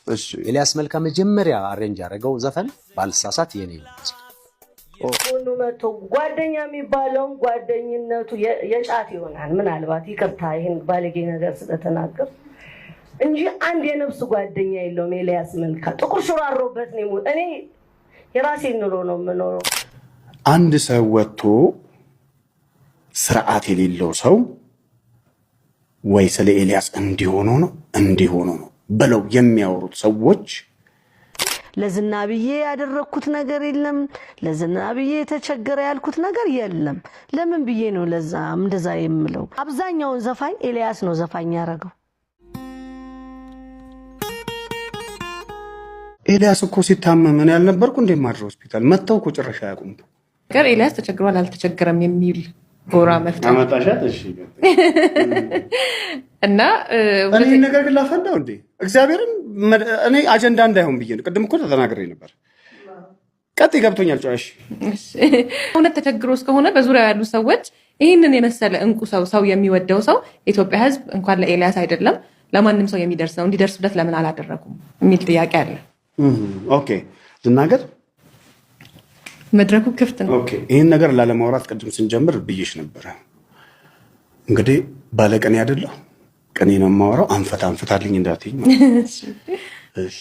እሺ ኤልያስ መልካ መጀመሪያ አሬንጅ ያደረገው ዘፈን ባልሳሳት የኔ ነው። ሁሉ መቶ ጓደኛ የሚባለው ጓደኝነቱ የጫት ይሆናል ምናልባት ይቅርታ ይሄን ባለጌ ነገር ስለተናገር እንጂ አንድ የነፍስ ጓደኛ የለውም ኤልያስ መልካ ጥቁር ሽሮ አሮበት ነው እኔ የራሴን ኑሮ ነው የምኖረው አንድ ሰው ወጥቶ ስርዓት የሌለው ሰው ወይ ስለ ኤልያስ እንዲሆኑ ነው ብለው የሚያወሩት ሰዎች ለዝናብዬ ያደረኩት ነገር የለም ለዝናብዬ ተቸገረ ያልኩት ነገር የለም ለምን ብዬ ነው ለዛ እንደዛ የምለው አብዛኛውን ዘፋኝ ኤልያስ ነው ዘፋኝ ያረጋው ኤልያስ እኮ ሲታመም እኔ ያልነበርኩ እንደ ማድረ ሆስፒታል መተው እኮ ጭራሽ አያውቁም ገር ኤልያስ ተቸግሯል አልተቸገረም የሚል ጎራ መፍታት አመጣሻት እሺ እና እኔ ነገር ግን ላፈንዳው እንዴ እግዚአብሔርን እኔ አጀንዳ እንዳይሆን ብዬ ነው ቅድም እኮ ተናግሬ ነበር ቀጥ ይገብቶኛል ጫሽ እውነት ተቸግሮ እስከሆነ በዙሪያው ያሉ ሰዎች ይሄንን የመሰለ እንቁ ሰው የሚወደው ሰው ኢትዮጵያ ህዝብ እንኳን ለኤልያስ አይደለም ለማንም ሰው የሚደርስ ነው እንዲደርስበት ለምን አላደረጉም የሚል ጥያቄ አለ ኦኬ ልናገር መድረኩ ክፍት ነው ኦኬ ይሄን ነገር ላለማውራት ቅድም ስንጀምር ብዬሽ ነበር እንግዲህ ባለቀኔ አይደለም ቀኔ ነው የማወራው አንፈታልኝ እንዳትይኝ እሺ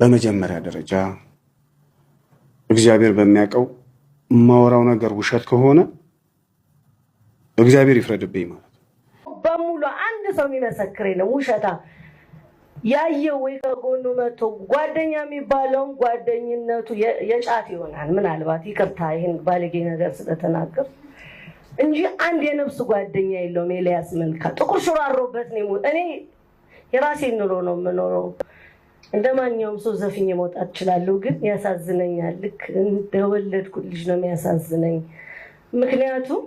በመጀመሪያ ደረጃ እግዚአብሔር በሚያውቀው ማወራው ነገር ውሸት ከሆነ እግዚአብሔር ይፍረድብኝ ማለት በሙሉ አንድ ሰው የሚመሰክር የለም ውሸታ ያየው ወይ ከጎኑ መቶ ጓደኛ የሚባለው ጓደኝነቱ የጫት ይሆናል ምናልባት ይቅርታ ይሄን ባለጌ ነገር ስለተናገር እንጂ አንድ የነፍስ ጓደኛ የለውም ኤልያስ መልካ ጥቁር ሽሮ አሮበት ነው እኔ የራሴን ኑሮ ነው የምኖረው እንደማንኛውም ሰው ዘፍኜ መውጣት እችላለሁ ግን ያሳዝነኛል ልክ እንደወለድኩ ልጅ ነው የሚያሳዝነኝ ምክንያቱም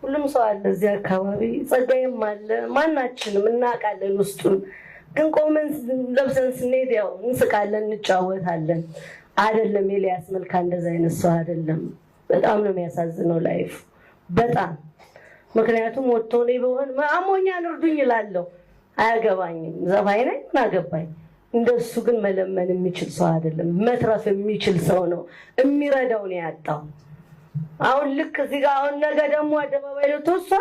ሁሉም ሰው አለ እዚህ አካባቢ ጸጋዬም አለ ማናችንም እናቃለን ውስጡን ግን ቆመን ለብሰን ስንሄድ ያው እንስቃለን እንጫወታለን አይደለም ኤልያስ መልካ እንደዛ አይነት ሰው አይደለም በጣም ነው የሚያሳዝነው ላይፍ በጣም ምክንያቱም ወጥቶ ነው በሆነ አሞኛን እርዱኝ ይላልው አያገባኝም ዘፋኝ ነኝ እናገባኝ እንደሱ ግን መለመን የሚችል ሰው አይደለም መትረፍ የሚችል ሰው ነው የሚረዳው ነው ያጣው አሁን ልክ እዚህ ጋር አሁን ነገ ደግሞ አደባባይ ለተወሳ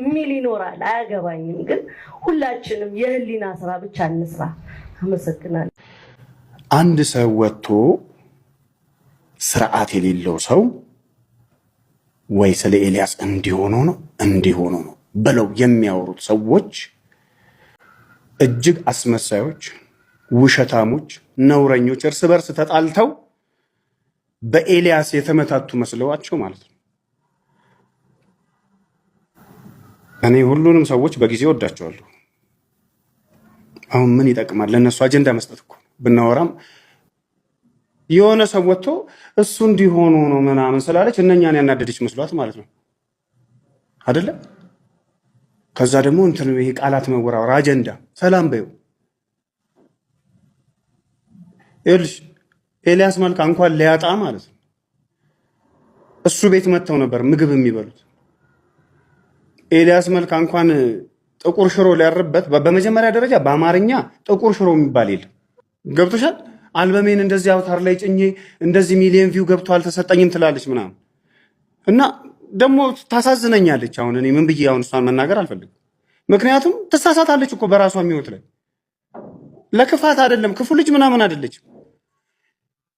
ሚል ይኖራል አያገባኝም ግን ሁላችንም የህሊና ስራ ብቻ እንስራ አመሰግናለሁ አንድ ሰው ወጥቶ ስርዓት የሌለው ሰው ወይ ስለ ኤልያስ እንዲሆኑ ነው ብለው የሚያወሩት ሰዎች እጅግ አስመሳዮች ውሸታሞች ነውረኞች እርስ በርስ ተጣልተው በኤልያስ የተመታቱ መስለዋቸው ማለት ነው እኔ ሁሉንም ሰዎች በጊዜ ወዳቸዋለሁ አሁን ምን ይጠቅማል ለነሱ አጀንዳ መስጠት እኮ ብናወራም የሆነ ሰው ወጥቶ እሱ እንዲሆኑ ነው ምናምን ስላለች እነኛን ያናደደች መስሏት ማለት ነው አይደለ ከዛ ደግሞ እንትን ይሄ ቃላት መወራወር አጀንዳ ሰላም በዩ ይልሽ ኤልያስ መልካ እንኳን ሊያጣ ማለት ነው እሱ ቤት መተው ነበር ምግብ የሚበሉት ኤልያስ መልካ እንኳን ጥቁር ሽሮ ሊያርበት በመጀመሪያ ደረጃ በአማርኛ ጥቁር ሽሮ የሚባል የለም ገብቶሻል አልበሜን እንደዚህ አውታር ላይ ጭኜ እንደዚህ ሚሊዮን ቪው ገብቷል ተሰጠኝም ትላለች ምናምን እና ደግሞ ታሳዝነኛለች አሁን እኔ ምን ብዬ አሁን እሷን መናገር አልፈልግም ምክንያቱም ተሳሳታለች እኮ በራሷ የሚወት ላይ ለክፋት አይደለም ክፉ ልጅ ምናምን አይደለች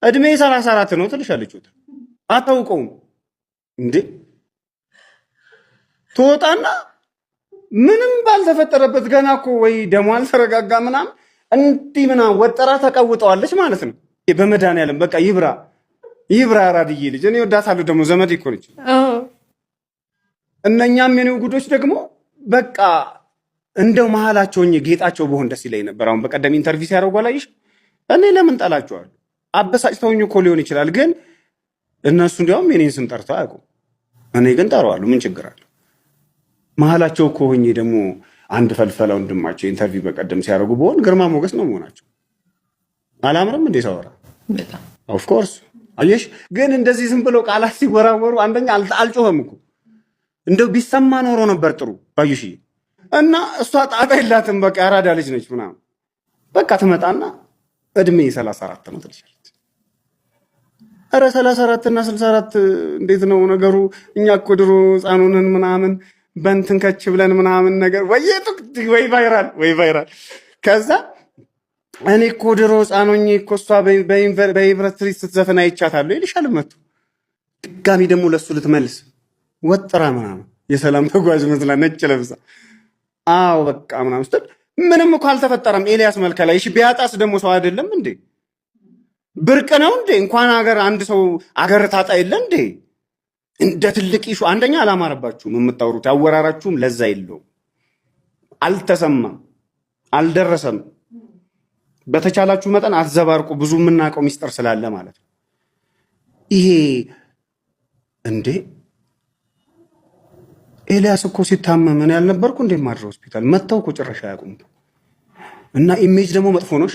እድሜ 34 ነው ትልሻለች ወጣ አታውቀውም እንዴ ተወጣና ምንም ባልተፈጠረበት ገና እኮ ወይ ደሞ አልተረጋጋ ምናምን እንዲህ ምናምን ወጠራ ተቀውጠዋለች ማለት ነው በመድኃኒዓለም በቃ ይብራ አራድዬ ልጅ እኔ ወዳታለሁ ደግሞ ዘመድ እኮ ነች እነኛም የኔው ጉዶች ደግሞ በቃ እንደው መሃላቸውኝ ጌጣቸው በሆን ደስ ይለኝ ነበር አሁን በቀደም ኢንተርቪው ሲያደርጉ አላየሽ እኔ ለምን ጠላቸዋለሁ አበሳጭተውኝ እኮ ሊሆን ይችላል ግን እነሱ እንዲያውም የኔን ስም ጠርተው አያውቁም እኔ ግን ጠራዋለሁ ምን ችግር አለ መሃላቸው እኮ ሆኜ ደግሞ አንድ ፈልፈላ ወንድማቸው ኢንተርቪው በቀደም ሲያደርጉ በሆን ግርማ ሞገስ ነው መሆናቸው አላምርም እንዴ ሳወራ በጣም ኦፍ ኮርስ አየሽ ግን እንደዚህ ዝም ብለው ቃላት ሲወራወሩ አንደኛ አልጮህም እኮ እንደው ቢሰማ ኖሮ ነበር ጥሩ ባዩሽ እና እሷ ጣጣ የላትም በቃ አራዳ ልጅ ነች ምናምን በቃ ትመጣና እድሜ 34 ነው ትልሻለች። ኧረ 34 እና 64 እንዴት ነው ነገሩ? እኛ እኮ ድሮ ህፃኑንን ምናምን በእንትን ከች ብለን ምናምን ነገር ወይ ቫይራል ከዛ እኔ እኮ ድሮ ህፃኖኝ እኮ እሷ በዩኒቨርሲቲ ስትዘፍን አይቻታለሁ ይልሻል። መጡ ድጋሚ ደግሞ ለሱ ልትመልስ ወጥራ ምናምን የሰላም ተጓዥ መስላ ነጭ ለብሳ አዎ በቃ ምናምን ስትል ምንም እኮ አልተፈጠረም። ኤልያስ መልካ ላይ እሺ፣ ቢያጣስ ደግሞ ሰው አይደለም እንዴ? ብርቅ ነው እንዴ? እንኳን ሀገር አንድ ሰው አገር ታጣ የለ እንዴ? እንደ ትልቅ ኢሹ አንደኛ አላማረባችሁም። የምታወሩት ያወራራችሁም ለዛ የለውም። አልተሰማም፣ አልደረሰም። በተቻላችሁ መጠን አዘባርቁ። ብዙ የምናውቀው ሚስጥር ስላለ ማለት ነው። ይሄ እንዴ ኤልያስ እኮ ሲታመም እኔ ያልነበርኩ እንዴ ማድረው ሆስፒታል መተው እኮ ጭራሽ አያውቁም። እና ኢሜጅ ደግሞ መጥፎ ነው።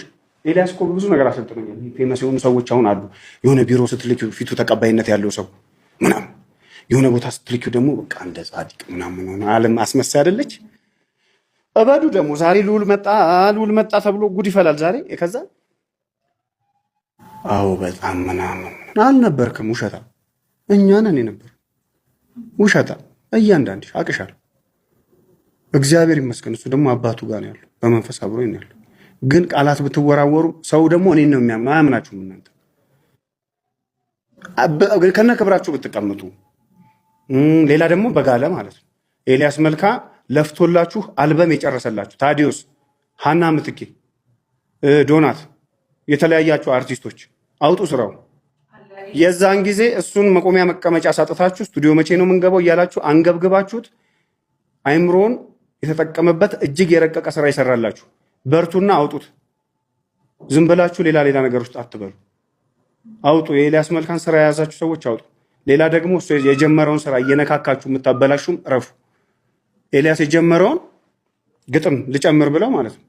ኤልያስ እኮ ብዙ ነገር አሰልጥኖኛል። ፌመስ የሆኑ ሰዎች አሁን አሉ። የሆነ ቢሮ ስትልኪው ፊቱ ተቀባይነት ያለው ሰው ምናምን፣ የሆነ ቦታ ስትልኪው ደግሞ በቃ እንደ ጻድቅ ምናምን ሆነ። ዓለም አስመሳይ አይደለች። እበዱ ደግሞ ዛሬ ልውል መጣ ተብሎ ጉድ ይፈላል ዛሬ። ከዛ አዎ በጣም ምናምን አልነበርክም፣ ውሸታ እኛ ነን የነበር ውሸታ። እያንዳንድሽ አቅሻለሁ። እግዚአብሔር ይመስገን እሱ ደግሞ አባቱ ጋር ነው ያለው፣ በመንፈስ አብሮኝ ነው ያለው። ግን ቃላት ብትወራወሩ ሰው ደግሞ እኔን ነው የሚያምነው። አያምናችሁም እናንተ ከነ ክብራችሁ ብትቀምጡ። ሌላ ደግሞ በጋለ ማለት ነው። ኤልያስ መልካ ለፍቶላችሁ አልበም የጨረሰላችሁ ታዲዮስ፣ ሃና ምትኬ፣ ዶናት የተለያያችሁ አርቲስቶች አውጡ ስራው። የዛን ጊዜ እሱን መቆሚያ መቀመጫ ሳጥታችሁ ስቱዲዮ መቼ ነው የምንገባው እያላችሁ አንገብግባችሁት አይምሮን የተጠቀመበት እጅግ የረቀቀ ስራ ይሰራላችሁ። በርቱና አውጡት። ዝም ብላችሁ ሌላ ነገር ውስጥ አትበሉ። አውጡ። የኤልያስ መልካን ስራ የያዛችሁ ሰዎች አውጡ። ሌላ ደግሞ እሱ የጀመረውን ስራ እየነካካችሁ የምታበላሹም ረፉ። ኤልያስ የጀመረውን ግጥም ልጨምር ብለው ማለት ነው።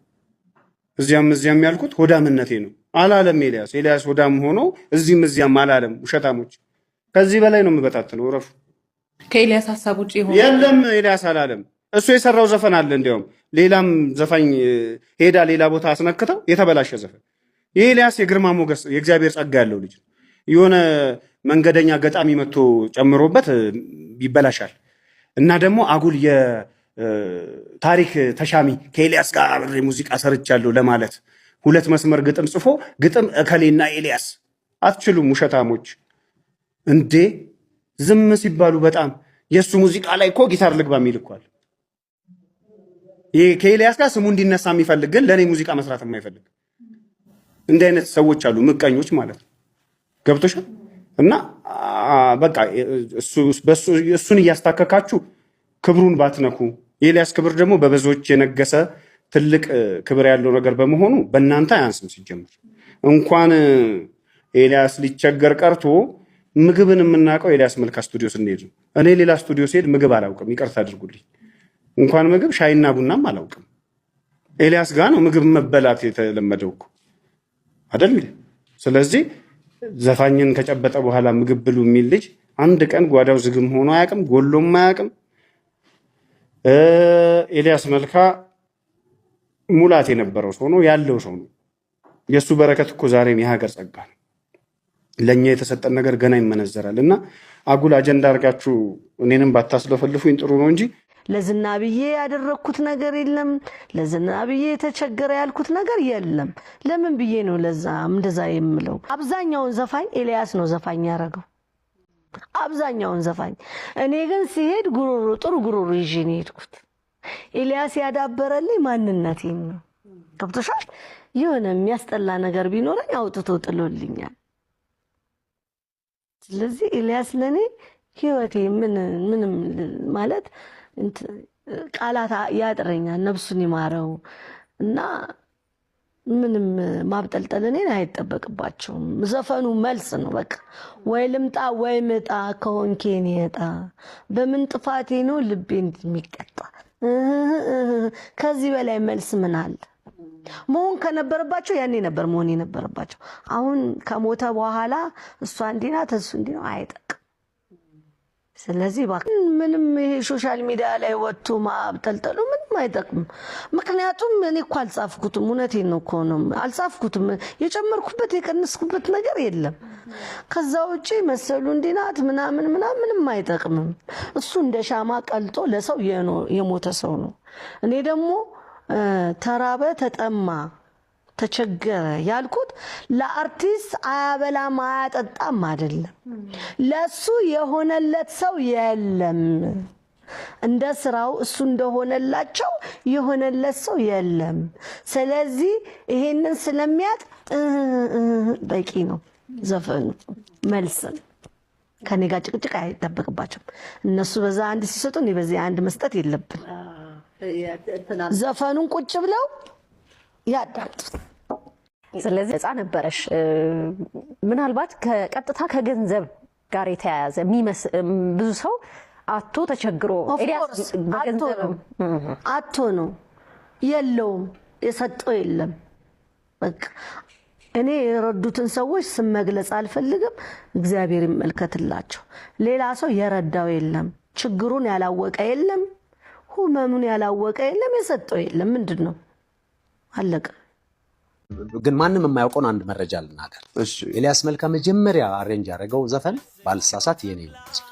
እዚያም ያልኩት ሆዳምነቴ ነው አላለም ኤልያስ ሆዳም ሆኖ እዚያም አላለም። ውሸታሞች ከዚህ በላይ ነው የምበታትነው። ረፉ። ከኤልያስ ሀሳብ ውጪ ሆኖ የለም ኤልያስ አላለም። እሱ የሰራው ዘፈን አለ። እንዲያውም ሌላም ዘፋኝ ሄዳ ሌላ ቦታ አስነክተው የተበላሸ ዘፈን። የኤልያስ የግርማ ሞገስ የእግዚአብሔር ጸጋ ያለው ልጅ የሆነ መንገደኛ ገጣሚ መጥቶ ጨምሮበት ይበላሻል። እና ደግሞ አጉል የታሪክ ተሻሚ ከኤልያስ ጋር አብሬ ሙዚቃ ሰርቻለሁ ለማለት 2 መስመር ግጥም ጽፎ ግጥም እከሌና ኤልያስ አትችሉም። ውሸታሞች እንዴ! ዝም ሲባሉ በጣም የእሱ ሙዚቃ ላይ እኮ ጊታር ልግባ የሚል እኳል ከኤልያስ ጋር ስሙ እንዲነሳ የሚፈልግ ግን ለእኔ ሙዚቃ መስራት የማይፈልግ እንዲህ አይነት ሰዎች አሉ፣ ምቀኞች ማለት ነው። ገብቶሻል? እና በቃ እሱን እያስታከካችሁ ክብሩን ባትነኩ። የኤልያስ ክብር ደግሞ በብዙዎች የነገሰ ትልቅ ክብር ያለው ነገር በመሆኑ በእናንተ አያንስም። ሲጀምር እንኳን ኤልያስ ሊቸገር ቀርቶ ምግብን የምናውቀው ኤልያስ መልካ ስቱዲዮ ስንሄድ ነው። እኔ ሌላ ስቱዲዮ ስሄድ ምግብ አላውቅም፣ ይቅርታ አድርጉልኝ። እንኳን ምግብ ሻይና ቡናም አላውቅም። ኤልያስ ጋር ነው ምግብ መበላት የተለመደው እኮ አይደል? ስለዚህ ዘፋኝን ከጨበጠ በኋላ ምግብ ብሉ የሚል ልጅ አንድ ቀን ጓዳው ዝግም ሆኖ አያውቅም፣ ጎሎም አያውቅም። ኤልያስ መልካ ሙላት የነበረው ሰው ነው፣ ያለው ሰው ነው። የእሱ በረከት እኮ ዛሬም የሀገር ጸጋ ነው። ለእኛ የተሰጠን ነገር ገና ይመነዘራል። እና አጉል አጀንዳ አድርጋችሁ እኔንም ባታስለፈልፉኝ ጥሩ ነው እንጂ ለዝና ብዬ ያደረኩት ነገር የለም። ለዝና ብዬ የተቸገረ ያልኩት ነገር የለም። ለምን ብዬ ነው ለዛ እንደዛ የምለው? አብዛኛውን ዘፋኝ ኤልያስ ነው ዘፋኝ ያደረገው፣ አብዛኛውን ዘፋኝ። እኔ ግን ሲሄድ ጥሩ ጉሮሮ ይዤ ነው የሄድኩት። ኤልያስ ያዳበረልኝ ማንነቴን ነው። ገብቶሻል? የሆነ የሚያስጠላ ነገር ቢኖረኝ አውጥቶ ጥሎልኛል። ስለዚህ ኤልያስ ለኔ ህይወቴ ምንም ማለት ቃላት ያጥረኛል። ነፍሱን ይማረው እና ምንም ማብጠልጠል እኔን አይጠበቅባቸውም። ዘፈኑ መልስ ነው። በቃ ወይ ልምጣ ወይ ምጣ ከሆንኬ እኔ እጣ በምን ጥፋቴ ነው ልቤ እንደሚቀጣ ከዚህ በላይ መልስ ምን አለ? መሆን ከነበረባቸው ያኔ ነበር መሆን የነበረባቸው። አሁን ከሞተ በኋላ እሷ እንዲህ ናት እሱ እንዲህ ነው አይጠቅም። ስለዚህ ምንም ይሄ ሶሻል ሚዲያ ላይ ወጥቶ ማብጠልጠሉ ምንም አይጠቅም። ምክንያቱም እኔ እኮ አልጻፍኩትም፣ እውነቴን ነው እኮ ነው አልጻፍኩትም። የጨመርኩበት የቀነስኩበት ነገር የለም። ከዛ ውጪ መሰሉ እንዲናት ምንም አይጠቅምም። እሱ እንደ ሻማ ቀልጦ ለሰው የሞተ ሰው ነው። እኔ ደግሞ ተራበ፣ ተጠማ፣ ተቸገረ ያልኩት ለአርቲስት አያበላም አያጠጣም አይደለም። ለሱ የሆነለት ሰው የለም። እንደ ስራው እሱ እንደሆነላቸው የሆነለት ሰው የለም። ስለዚህ ይሄንን ስለሚያቅ በቂ ነው ዘፈኑ መልስ። ከኔ ጋር ጭቅጭቅ አይጠበቅባቸውም። እነሱ በዛ አንድ ሲሰጡ እኔ በዚህ አንድ መስጠት የለብን። ዘፈኑን ቁጭ ብለው ያዳምጡት። ስለዚህ ህፃን ነበረሽ። ምናልባት ከቀጥታ ከገንዘብ ጋር የተያያዘ ብዙ ሰው አቶ ተቸግሮ አቶ ነው የለውም፣ የሰጠው የለም። በቃ እኔ የረዱትን ሰዎች ስም መግለጽ አልፈልግም። እግዚአብሔር ይመልከትላቸው። ሌላ ሰው የረዳው የለም፣ ችግሩን ያላወቀ የለም፣ ህመሙን ያላወቀ የለም፣ የሰጠው የለም። ምንድነው? አለቀ። ግን ማንም የማያውቀውን አንድ መረጃ ልናገር። ኤልያስ መልካ መጀመሪያ አሬንጅ ያደረገው ዘፈን ባልሳሳት የኔ ይመስል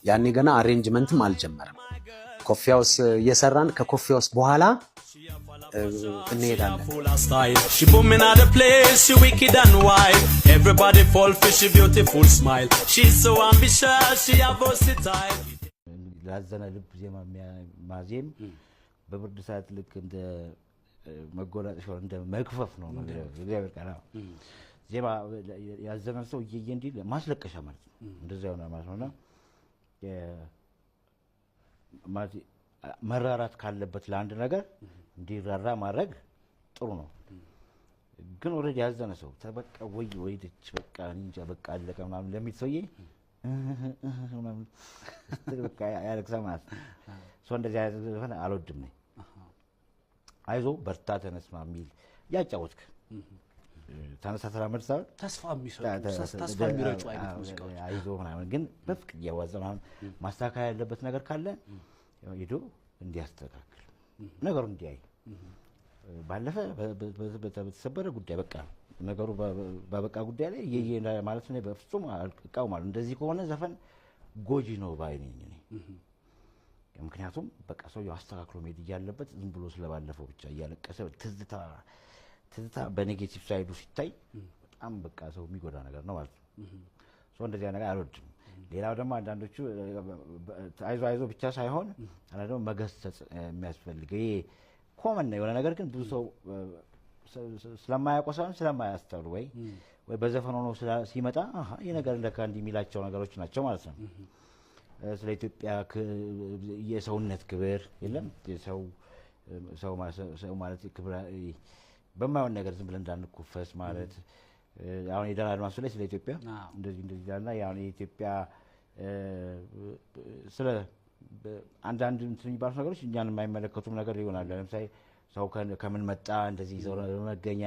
ያኔ ገና አሬንጅመንትም አልጀመረም። ኮፊ ሃውስ እየሰራን ከኮፊ ሃውስ በኋላ እንሄዳለን። ላዘነ ልብ ዜማ ማዜም በብርድ ሰዓት ልክ እንደ መጎናጸፍ እንደ መክፈፍ ነው። እግዚአብሔር ቃል ዜማ ያዘነ ሰው እየየ እንዲል ማስለቀሻ ማለት ነው። እንደዛ ሆነ ማለት ነውና መራራት ካለበት ለአንድ ነገር እንዲራራ ማድረግ ጥሩ ነው። ግን ኦሬዲ ያዘነ ሰው ተበቃ ወይ ደች በቃ እንጃ በቃ አለቀ ምናምን ለሚል ሰውዬ ምናምን በቃ ያለቅሳ ማለት ነው። እንደዚህ አይነት ዘፈን አልወድም ነኝ። አይዞ በርታ ተነስማ የሚል ያጫወትክ ተነሳ ተራመድ ሳይሆን ተስፋ የሚረጩ አይነት ሙዚቃዎች አይዞ ምናምን ግን በፍቅር እያዋዘ ምናምን ማስተካከል ያለበት ነገር ካለ ሄዶ እንዲያስተካክል ነገሩ እንዲያይ ባለፈ በተሰበረ ጉዳይ በቃ ነገሩ በበቃ ጉዳይ ላይ የየ ማለት ነው። በፍጹም እቃውማለሁ። እንደዚህ ከሆነ ዘፈን ጎጂ ነው ባይ ነኝ እኔ። ምክንያቱም በቃ ሰውየው አስተካክሎ መሄድ እያለበት ዝም ብሎ ስለባለፈው ብቻ እያለቀሰ ትዝታ በኔጌቲቭ ሳይዱ ሲታይ በጣም በቃ ሰው የሚጎዳ ነገር ነው ማለት ነው። እንደዚህ ነገር አልወድም። ሌላው ደግሞ አንዳንዶቹ አይዞ ብቻ ሳይሆን አንዳንዱ መገሰጽ የሚያስፈልገው ይሄ ኮመን ነው የሆነ ነገር ግን ብዙ ሰው ስለማያውቀው ሳይሆን ስለማያስተውል ወይ በዘፈን ሆኖ ሲመጣ ይሄ ነገር ለካ እንዲህ የሚላቸው ነገሮች ናቸው ማለት ነው። ስለ ኢትዮጵያ የሰውነት ክብር የለም። ሰው ማለት ክብር በማይሆን ነገር ዝም ብለን እንዳንኩፈስ ማለት አሁን የደራ አድማሱ ላይ ስለ ኢትዮጵያ እንደዚህ ያለና አሁን የኢትዮጵያ ስለ አንዳንድ እንትን የሚባሉ ነገሮች እኛን የማይመለከቱም ነገር ይሆናል። ለምሳሌ ሰው ከምን መጣ እንደዚህ ሰው መገኛ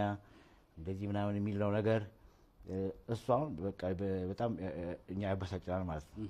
እንደዚህ ምናምን የሚለው ነገር እሱ አሁን በቃ በጣም እኛ ያበሳጭናል ማለት ነው።